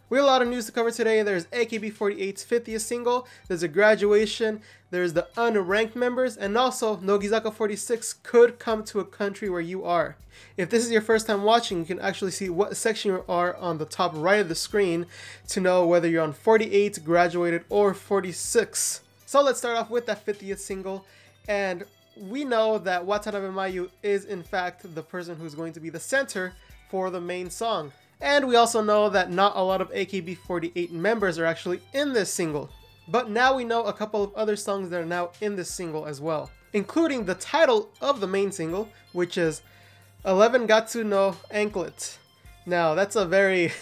We have a lot of news to cover today. There's AKB48's 50th single, there's a graduation, there's the unranked members, and also Nogizaka46 could come to a country where you are. If this is your first time watching, you can actually see what section you are on the top right of the screen to know whether you're on 48, graduated, or 46. So let's start off with that 50th single, and we know that Watanabe Mayu is in fact the person who's going to be the center for the main song. And we also know that not a lot of AKB48 members are actually in this single. But now we know a couple of other songs that are now in this single as well, including the title of the main single, which is 11 Gatsu no Anklet. Now that's a very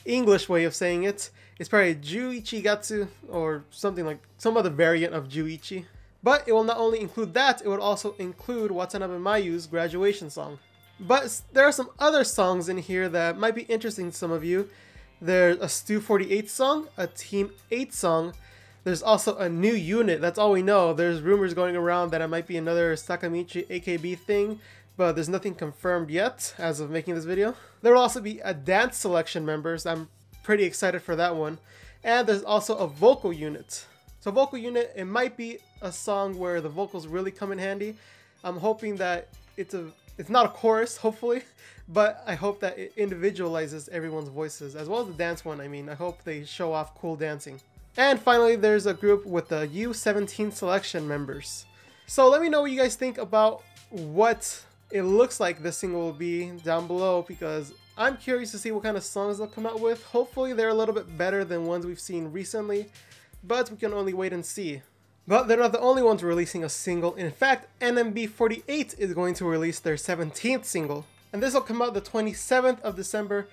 English way of saying it. It's probably Juichi Gatsu or something like some other variant of Juichi. But it will not only include that, it would also include Watanabe Mayu's graduation song. But there are some other songs in here that might be interesting to some of you. There's a Stu 48 song, a Team 8 song. There's also a new unit, that's all we know. There's rumors going around that it might be another Sakamichi AKB thing, but there's nothing confirmed yet as of making this video. There will also be a dance selection members. I'm pretty excited for that one. And there's also a vocal unit. So vocal unit, it might be a song where the vocals really come in handy. I'm hoping that it's not a chorus, hopefully, but I hope that it individualizes everyone's voices, as well as the dance one. I mean, I hope they show off cool dancing. And finally, there's a group with the U17 selection members. So let me know what you guys think about what it looks like this single will be down below, because I'm curious to see what kind of songs they'll come out with. Hopefully they're a little bit better than ones we've seen recently, but we can only wait and see. But they're not the only ones releasing a single. In fact, NMB48 is going to release their 17th single. And this will come out the 27th of December,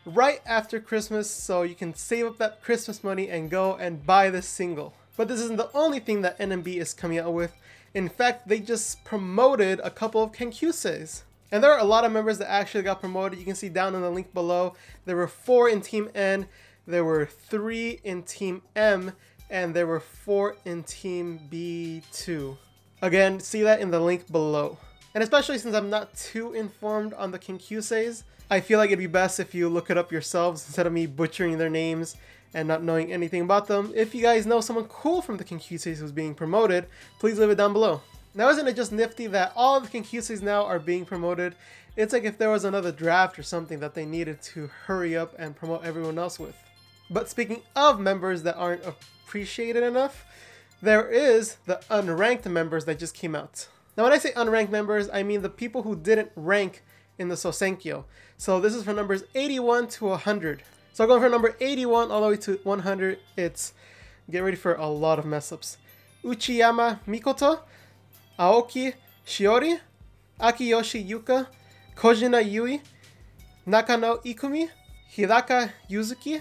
right after Christmas, so you can save up that Christmas money and go and buy this single. But this isn't the only thing that NMB is coming out with. In fact, they just promoted a couple of Kenkyuseis. And there are a lot of members that actually got promoted. You can see down in the link below. There were 4 in Team N, there were 3 in Team M, and there were 4 in Team B2. Again, see that in the link below. And especially since I'm not too informed on the Kenkyuseis, I feel like it'd be best if you look it up yourselves instead of me butchering their names and not knowing anything about them. If you guys know someone cool from the Kenkyuseis who's being promoted, please leave it down below. Now, isn't it just nifty that all of the Kenkyuseis now are being promoted? It's like if there was another draft or something that they needed to hurry up and promote everyone else with. But speaking of members that aren't appreciated enough, there is the unranked members that just came out. Now when I say unranked members, I mean the people who didn't rank in the Sousenkyo. So this is from numbers 81 to 100. So going from number 81 all the way to 100, it's, get ready for a lot of mess ups. Uchiyama Mikoto, Aoki Shiori, Akiyoshi Yuka, Kojina Yui, Nakano Ikumi, Hidaka Yuzuki,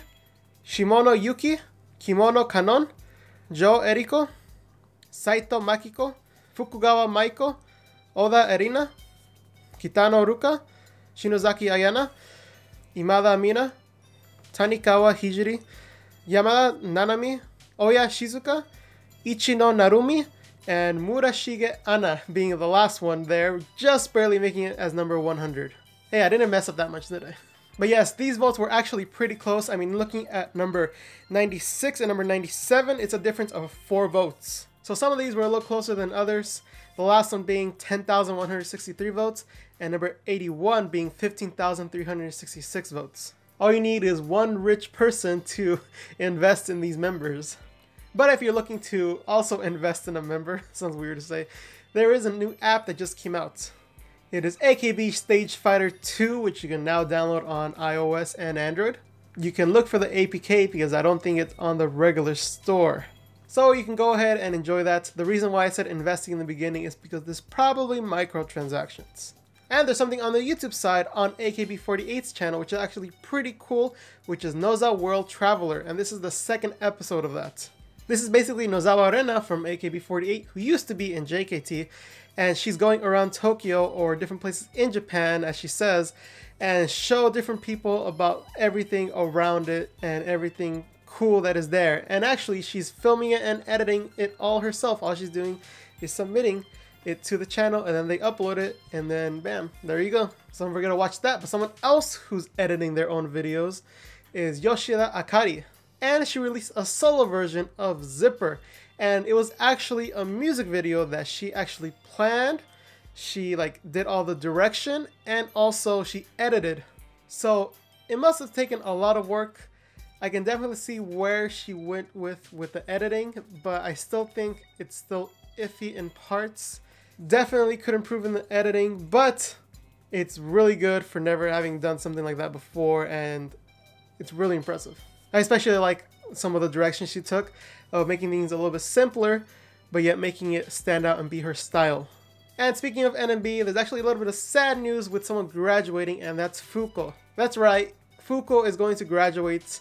Shimono Yuki, Kimono Kanon, Jo Eriko, Saito Makiko, Fukugawa Maiko, Oda Erina, Kitano Ruka, Shinozaki Ayana, Imada Amina, Tanikawa Hijiri, Yamada Nanami, Oya Shizuka, Ichino Narumi, and Murashige Ana being the last one there, just barely making it as number 100. Hey, I didn't mess up that much, did I? But yes, these votes were actually pretty close. I mean, looking at number 96 and number 97, it's a difference of 4 votes. So some of these were a little closer than others. The last one being 10,163 votes, and number 81 being 15,366 votes. All you need is one rich person to invest in these members. But if you're looking to also invest in a member, sounds weird to say, there is a new app that just came out. It is AKB Stage Fighter 2, which you can now download on iOS and Android. You can look for the APK because I don't think it's on the regular store. So you can go ahead and enjoy that. The reason why I said investing in the beginning is because there's probably microtransactions. And there's something on the YouTube side on AKB48's channel, which is actually pretty cool, which is NOZAWORLD Traveler, and this is the 2nd episode of that. This is basically Nozawa Rina from AKB48, who used to be in JKT, and she's going around Tokyo or different places in Japan, as she says, and show different people about everything around it and everything cool that is there. And actually, she's filming it and editing it all herself. All she's doing is submitting it to the channel, and then they upload it, and then bam, there you go. Some of you are gonna watch that, but someone else who's editing their own videos is Yoshida Akari. And she released a solo version of Zipper. And it was actually a music video that she actually planned. She did all the direction and also she edited. So it must have taken a lot of work. I can definitely see where she went with the editing, but I still think it's still iffy in parts. Definitely could improve in the editing, but it's really good for never having done something like that before, and it's really impressive. I especially like some of the direction she took of making things a little bit simpler, but yet making it stand out and be her style. And speaking of NMB, there's actually a little bit of sad news with someone graduating, and that's Fuuko. That's right, Fuuko is going to graduate,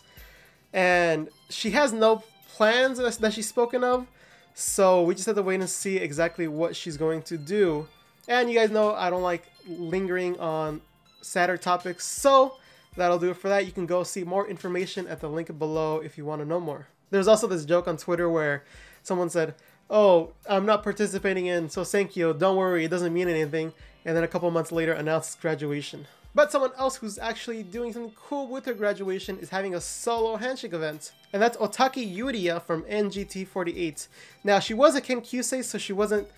and she has no plans that she's spoken of, so we just have to wait and see exactly what she's going to do. And you guys know I don't like lingering on sadder topics, so that'll do it for that. You can go see more information at the link below if you want to know more. There's also this joke on Twitter where someone said, "Oh, I'm not participating in Sousenkyo, don't worry, it doesn't mean anything," and then a couple months later announced graduation. But someone else who's actually doing something cool with her graduation is having a solo handshake event. And that's Otaki Yuria from NGT48. Now, she was a Kenkyuseis, so she wasn't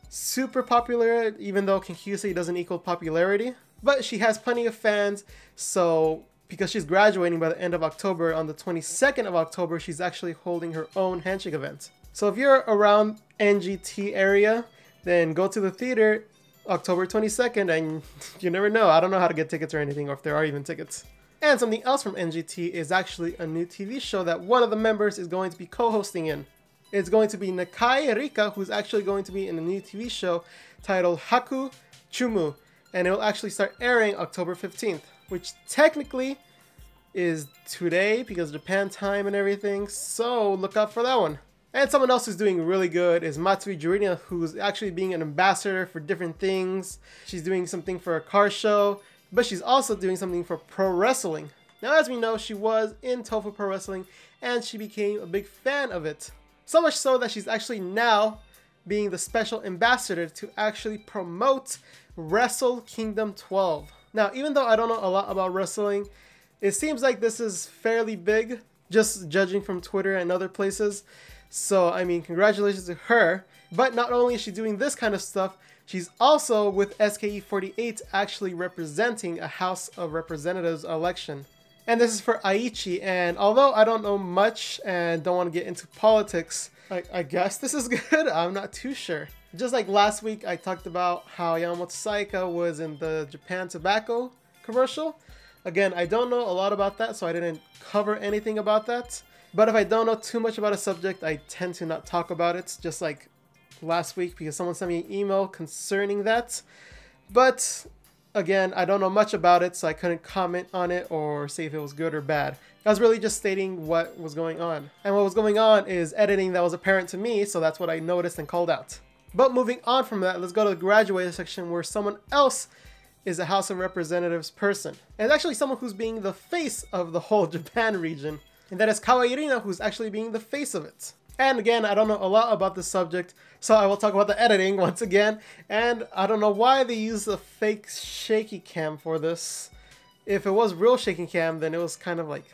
super popular, even though Kenkyuseis doesn't equal popularity. But she has plenty of fans, so because she's graduating by the end of October, on the 22nd of October, she's actually holding her own handshake event. So if you're around NGT area, then go to the theater October 22nd, and you never know. I don't know how to get tickets or anything, or if there are even tickets. And something else from NGT is actually a new TV show that one of the members is going to be co-hosting in. It's going to be Nakai Rika, who's actually going to be in a new TV show titled Hakuchumu, and it will actually start airing October 15th, which technically is today because Japan time and everything, so look out for that one. And someone else who's doing really good is Matsui Jurina, who's actually being an ambassador for different things. She's doing something for a car show, but she's also doing something for pro wrestling. Now, as we know, she was in Tofu Pro Wrestling, and she became a big fan of it. So much so that she's actually now being the special ambassador to actually promote Wrestle Kingdom 12. Now, even though I don't know a lot about wrestling, it seems like this is fairly big, just judging from Twitter and other places. So, I mean, congratulations to her. But not only is she doing this kind of stuff, she's also with SKE48 actually representing a House of Representatives election. And this is for Aichi, and although I don't know much and don't want to get into politics, I guess this is good. I'm not too sure. Just like last week, I talked about how Yamamoto Saika was in the Japan tobacco commercial. Again, I don't know a lot about that, so I didn't cover anything about that. But if I don't know too much about a subject, I tend to not talk about it, just like last week, because someone sent me an email concerning that. But again, I don't know much about it, so I couldn't comment on it or say if it was good or bad. I was really just stating what was going on. And what was going on is editing that was apparent to me, so that's what I noticed and called out. But moving on from that, let's go to the graduated section where someone else is a House of Representatives person. And it's actually someone who's being the face of the whole Japan region. And that is Kawaei Rina, who's actually being the face of it. And again, I don't know a lot about this subject, so I will talk about the editing once again. And I don't know why they used a fake shaky cam for this. If it was real shaky cam, then it was kind of like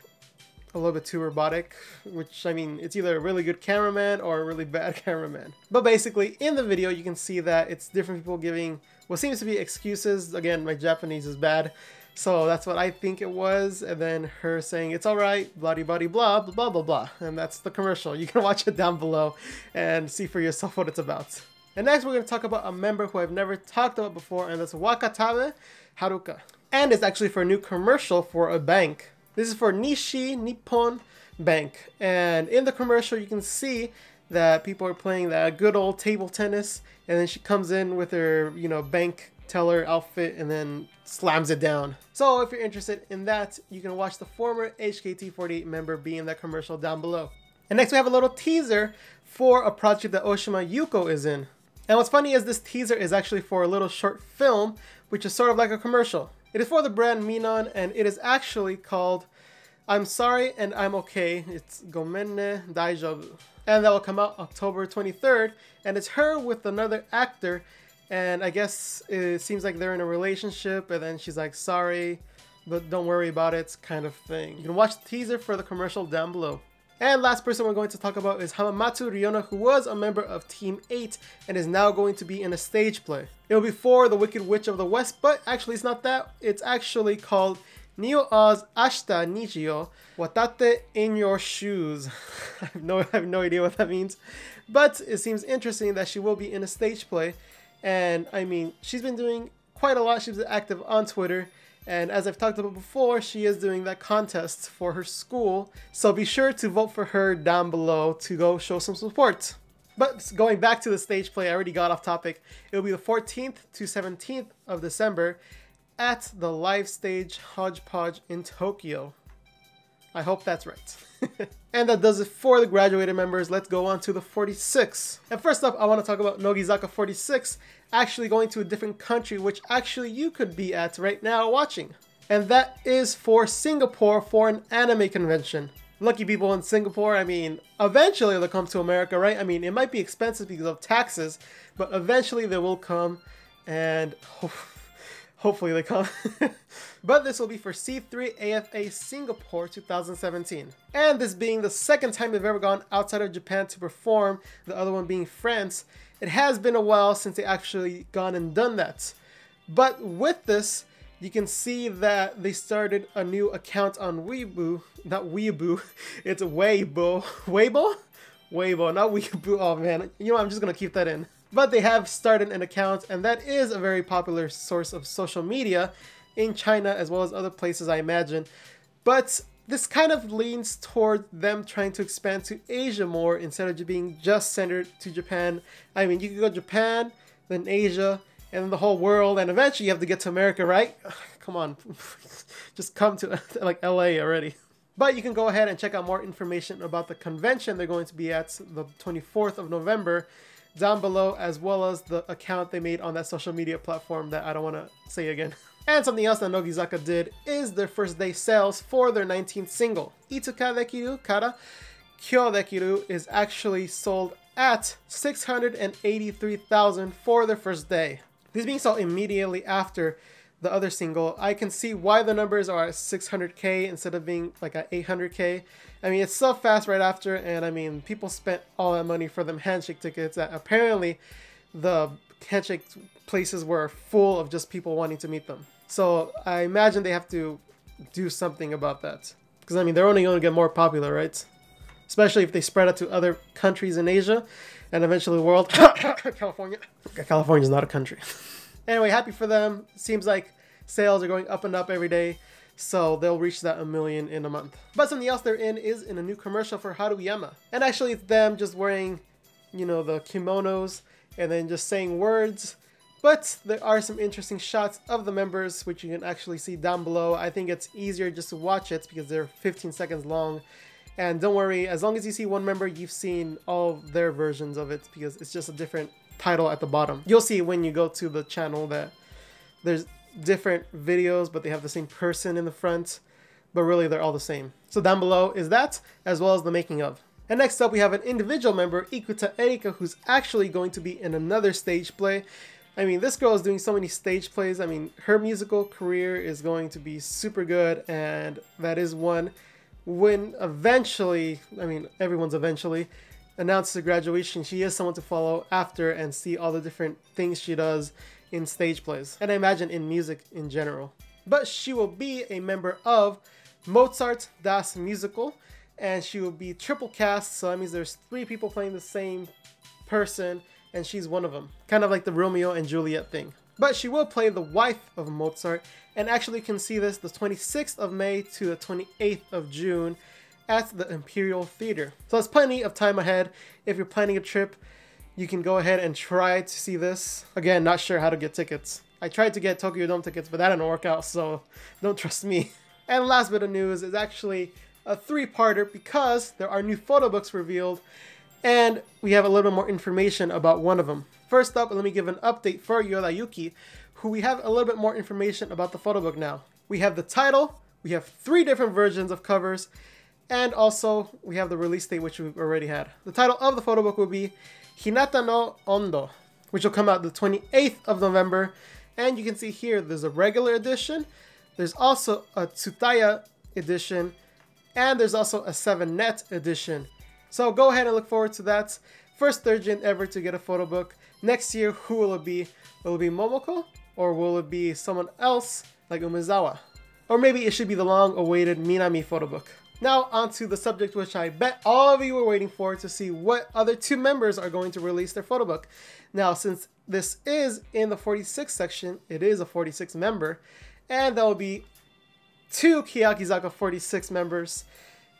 a little bit too robotic, which, I mean, it's either a really good cameraman or a really bad cameraman. But basically, in the video, you can see that it's different people giving what seems to be excuses. Again, my Japanese is bad, so that's what I think it was. And then her saying, "It's all right, blah blah blah blah blah blah blah," and that's the commercial. You can watch it down below and see for yourself what it's about. And next, we're going to talk about a member who I've never talked about before, and that's Wakatabe Haruka. And it's actually for a new commercial for a bank. This is for Nishi Nippon Bank. And in the commercial, you can see that people are playing that good old table tennis. And then she comes in with her, bank teller outfit and then slams it down. So if you're interested in that, you can watch the former HKT48 member be in that commercial down below. And next we have a little teaser for a project that Oshima Yuko is in. And what's funny is this teaser is actually for a little short film, which is sort of like a commercial. It is for the brand Minon, and it is actually called "I'm Sorry and I'm Okay." It's Gomenne Daijoubu. And that will come out October 23rd. And it's her with another actor. And I guess it seems like they're in a relationship. And then she's like, "Sorry, but don't worry about it kind of thing. You can watch the teaser for the commercial down below. And last person we're going to talk about is Hamamatsu Ryona, who was a member of Team 8 and is now going to be in a stage play. It will be for the Wicked Witch of the West, but actually it's not that. It's actually called Nio Oz Ashita Nijio Watate in Your Shoes. I have no idea what that means, but it seems interesting that she will be in a stage play. And I mean, she's been doing quite a lot. She's been active on Twitter. And as I've talked about before, she is doing that contest for her school. So be sure to vote for her down below to go show some support. But going back to the stage play, I already got off topic. It will be the 14th to 17th of December at the Live Stage Hodgepodge in Tokyo. I hope that's right. And that does it for the graduated members. Let's go on to the 46. And first up, I want to talk about NOZAWORLD actually going to a different country, which actually you could be at right now watching. And that is for Singapore for an anime convention. Lucky people in Singapore. I mean, eventually they'll come to America, right? I mean, it might be expensive because of taxes, but eventually they will come, and hopefully they come. But this will be for C3 AFA Singapore 2017. And this being the second time they've ever gone outside of Japan to perform, the other one being France, it has been a while since they actually gone and done that. But with this, you can see that they started a new account on Weibo, not Weibo, it's Weibo. Weibo? Weibo, not Weibo. Oh man, you know, I'm just gonna keep that in. But they have started an account, and that is a very popular source of social media in China as well as other places, I imagine. But this kind of leans toward them trying to expand to Asia more instead of being just centered to Japan. I mean, you could go Japan, then Asia, and then the whole world, and eventually you have to get to America, right? Come on, just come to like LA already. But you can go ahead and check out more information about the convention they're going to be at the 24th of November down below, as well as the account they made on that social media platform that I don't want to say again. And something else that Nogizaka did is their first day sales for their 19th single. Itsuka Dekiru Kara Kyo Dekiru is actually sold at 683,000 for their first day. This being sold immediately after the other single. I can see why the numbers are at 600k instead of being like at 800k. I mean, it's so fast right after, and I mean, people spent all that money for them Handshake tickets that apparently the Handshake places were full of just people wanting to meet them. So I imagine they have to do something about that. Because I mean, they're only going to get more popular, right? Especially if they spread out to other countries in Asia and eventually the world. California. California's not a country. Anyway, happy for them. Seems like sales are going up and up every day. So they'll reach that 1 million in a month. But something else they're in is in a new commercial for Haruyama. And actually it's them just wearing, you know, the kimonos and then just saying words. But there are some interesting shots of the members, which you can actually see down below. I think it's easier just to watch it because they're 15 seconds long. And don't worry, as long as you see one member, you've seen all their versions of it because it's just a different title at the bottom. You'll see when you go to the channel that there's different videos, but they have the same person in the front, but really they're all the same. So down below is that, as well as the making of. And next up we have an individual member, Ikuta Erika, who's actually going to be in another stage play. I mean, this girl is doing so many stage plays. I mean, her musical career is going to be super good, and that is one when eventually, I mean, everyone's eventually announced her graduation, she is someone to follow after and see all the different things she does in stage plays, and I imagine in music in general. But she will be a member of Mozart Das Musical, and she will be triple cast, so that means there's 3 people playing the same person, and she's one of them. Kind of like the Romeo and Juliet thing. But she will play the wife of Mozart, and actually you can see this the 26th of May to the 28th of June at the Imperial Theater. So there's plenty of time ahead. If you're planning a trip, you can go ahead and try to see this. Again, not sure how to get tickets. I tried to get Tokyo Dome tickets, but that didn't work out, so don't trust me. And last bit of news is actually a 3-parter because there are new photo books revealed, and we have a little bit more information about one of them. First up, let me give an update for Yorayuki, who we have a little bit more information about the photo book now. We have the title, we have 3 different versions of covers, and also we have the release date, which we've already had. The title of the photo book will be Hinata no Ondo, which will come out the 28th of November. And you can see here there's a regular edition, There's also a Tsutaya edition, and there's also a 7net edition. So go ahead and look forward to that. First third gen ever to get a photo book. Next year, who will it be? Will it be Momoko? Or will it be someone else like Umezawa? Or maybe it should be the long-awaited Minami photo book. Now onto the subject which I bet all of you were waiting for, to see what other 2 members are going to release their photo book. Now since this is in the 46 section, it is a 46 member, and there will be 2 Keyakizaka46 members.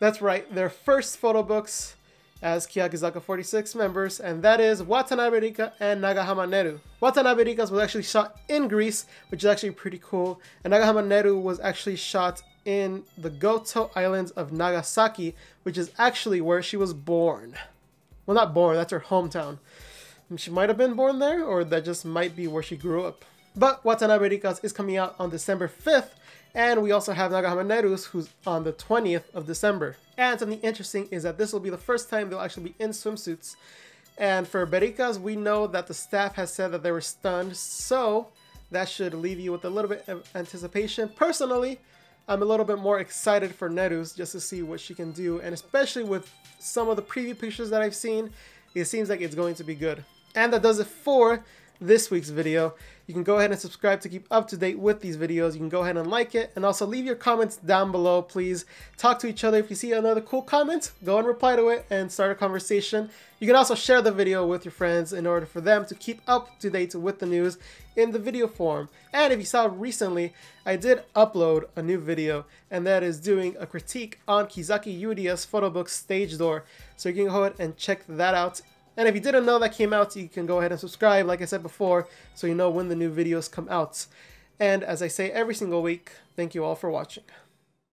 That's right, their first photo books as Keyakizaka46 members, and that is Watanabe Rika and Nagahama Neru. Watanabe Rika's was actually shot in Greece, which is actually pretty cool, and Nagahama Neru was actually shot in the Goto Islands of Nagasaki, which is actually where she was born. Well, not born, that's her hometown. She might have been born there, or that just might be where she grew up. But Watanabe Rika's is coming out on December 5th, and we also have Nagahama Neru's, who's on the 20th of December. And something interesting is that this will be the first time they'll actually be in swimsuits. And for Berika's, we know that the staff has said that they were stunned, so that should leave you with a little bit of anticipation. Personally, I'm a little bit more excited for Neru's just to see what she can do, and especially with some of the preview pictures that I've seen, it seems like it's going to be good. And that does it for this week's video. You can go ahead and subscribe to keep up to date with these videos. You can go ahead and like it, and also leave your comments down below. Please talk to each other. If you see another cool comment, go and reply to it and start a conversation. You can also share the video with your friends in order for them to keep up to date with the news in the video form. And if you saw recently, I did upload a new video, and that is doing a critique on Kizaki Yuria's photo book Stage Door. So you can go ahead and check that out. And if you didn't know that came out, you can go ahead and subscribe, like I said before, so you know when the new videos come out. And as I say every single week, thank you all for watching.